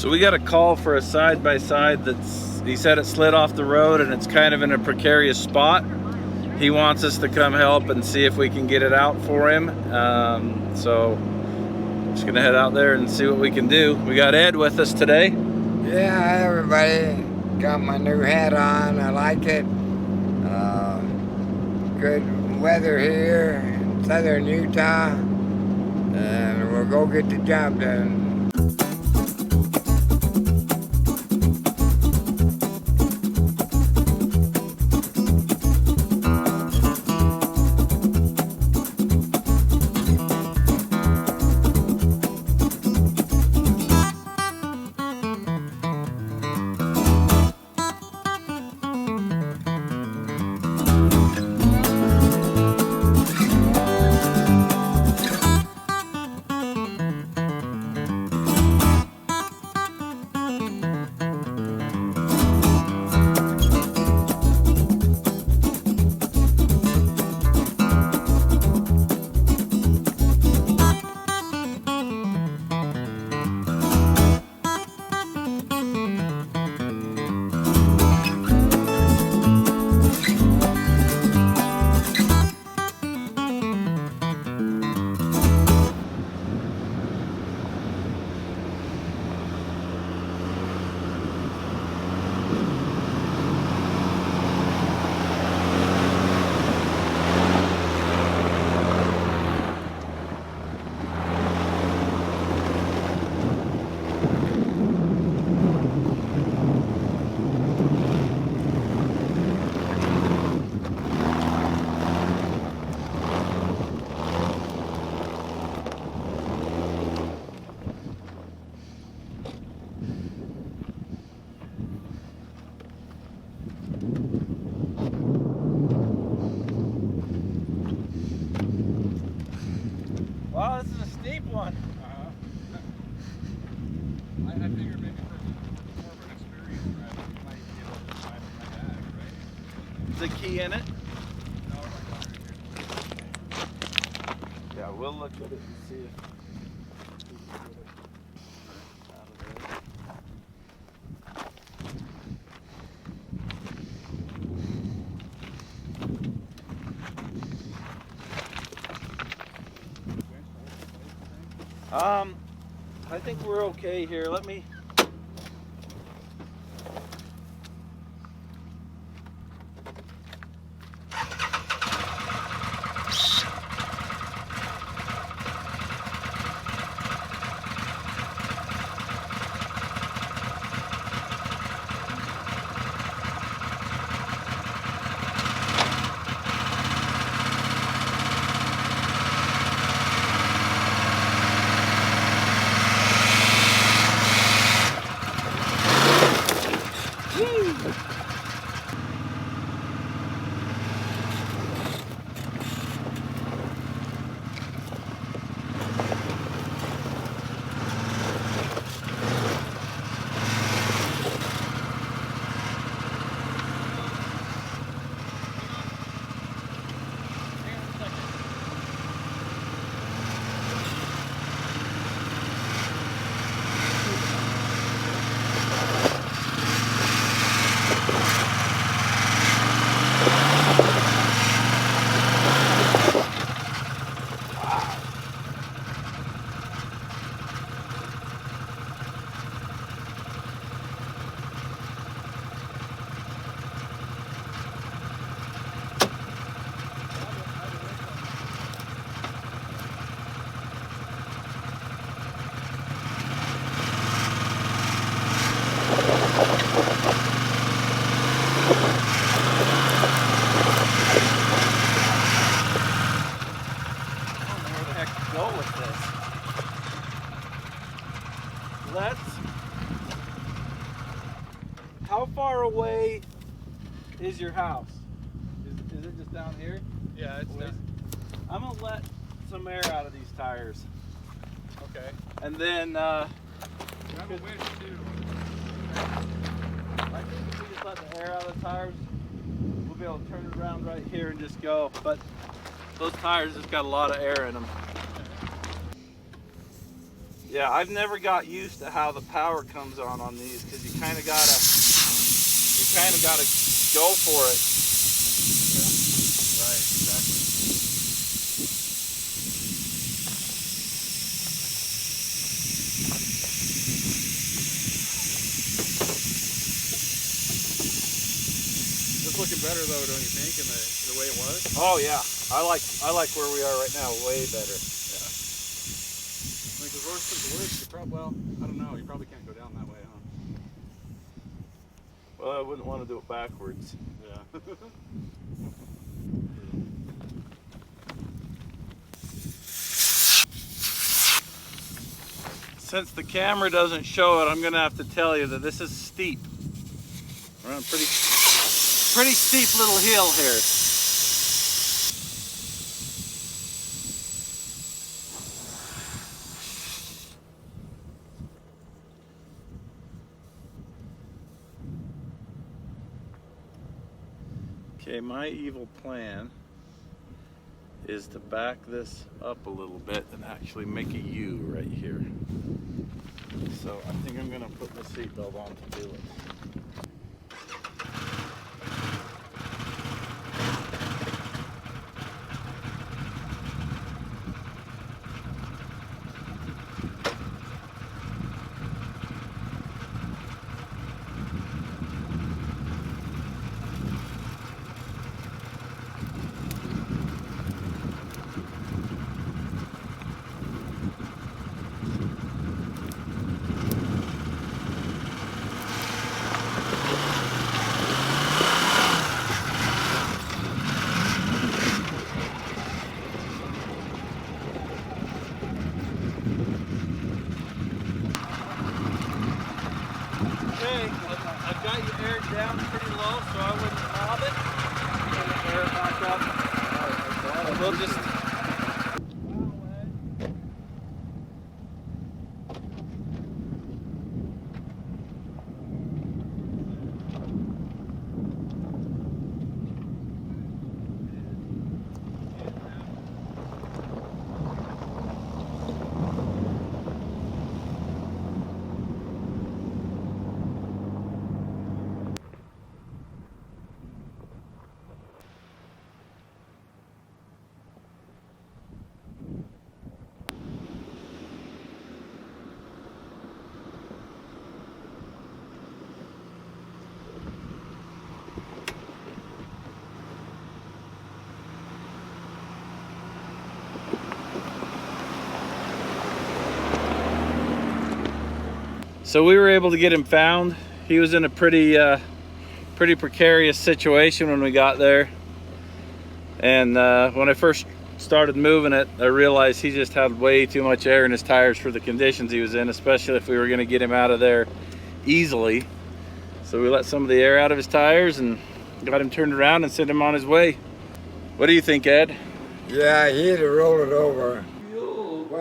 So we got a call for a side-by-side that's, he said it slid off the road and it's kind of in a precarious spot. He wants us to come help and see if we can get it out for him. So just gonna head out there and see what we can do. We got Ed with us today. Yeah, everybody. Got my new hat on. I like it. Good weather here in southern Utah. And we'll go get the job done. Wow, this is a steep one. I figured maybe for more of an experience driver, you might be able to drive in my bag, right? Is the key in it? No, right here. Yeah, we'll look at it and see if I think we're okay here. Let me. How far away is your house? Is it just down here? Yeah, it's down. I'm gonna let some air out of these tires. Okay. And then You have a winch too. I think if we just let the air out of the tires, we'll be able to turn it around right here and just go. But those tires just got a lot of air in them. Yeah, I've never got used to how the power comes on these, because you kind of gotta go for it. Right, exactly. It's looking better though, don't you think, in the way it was? Oh yeah, I like where we are right now, way better. Yeah. I mean, because worse comes to worse, you probably, well, I don't know, you probably can't go down that way, huh? Well, I wouldn't want to do it backwards. Yeah. Since the camera doesn't show it, I'm gonna have to tell you that this is steep. We're on a pretty steep little hill here. Okay, my evil plan is to back this up a little bit and actually make a U right here. So I think I'm gonna put my seatbelt on to do it. Okay, I've got you aired down pretty low so I wouldn't knob it. Air it back up. And we'll just... So we were able to get him found. He was in a pretty precarious situation when we got there. And when I first started moving it, I realized he just had way too much air in his tires for the conditions he was in, especially if we were gonna get him out of there easily. So we let some of the air out of his tires and got him turned around and sent him on his way. What do you think, Ed? Yeah, he'd have rolled it over.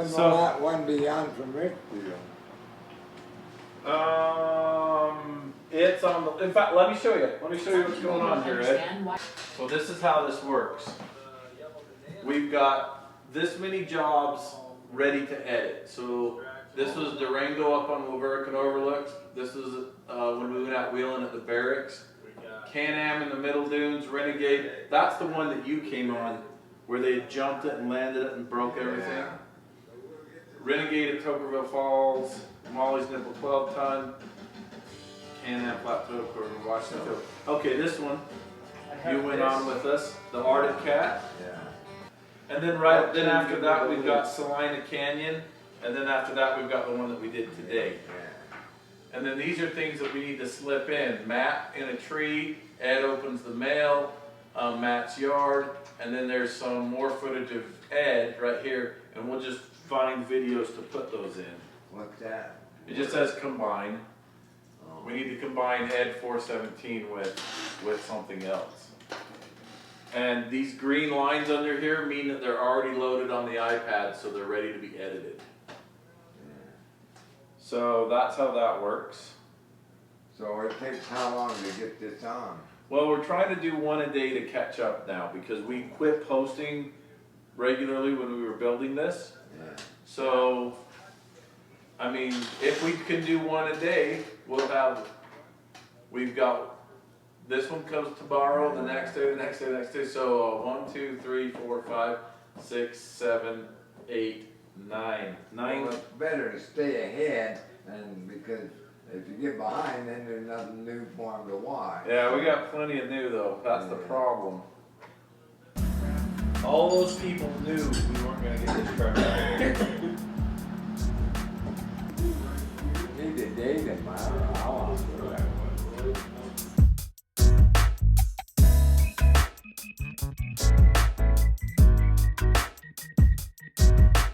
So- One beyond from Richfield. It's on the, in fact, let me show you what's going on here, Ed. So this is how this works. We've got this many jobs ready to edit. So this was Durango up on Laverick and Overlook. This was when we went out wheeling at the barracks. Can-Am in the Middle Dunes, Renegade. That's the one that you came on where they had jumped it and landed it and broke everything. Renegade at Tokerville Falls, Molly's Nipple 12 ton, Can-Am Plateau Quarter Washington. Okay, this one you went on with us, the Arctic Cat. Yeah. And then then after that we've got Salina Canyon, and then after that we've got the one that we did today. And then these are things that we need to slip in. Matt in a tree, Ed opens the mail, Matt's yard, and then there's some more footage of Ed right here, and we'll just find videos to put those in. What's that? It just says combine. We need to combine Ed 417 with something else. And these green lines under here mean that they're already loaded on the iPad, so they're ready to be edited. So that's how that works. So it takes how long to get this on? Well, we're trying to do one a day to catch up now because we quit posting regularly when we were building this. Yeah. So I mean, if we can do one a day, we've got, this one comes tomorrow, the next day, the next day, the next day. So 1, 2, 3, 4, 5, 6, 7, 8, 9. Well, it's better to stay ahead, and because if you get behind, then there's nothing new for them to watch. Yeah, we got plenty of new though. That's the problem. All those people knew we weren't gonna get this truck out. Need to date him, I don't know how long.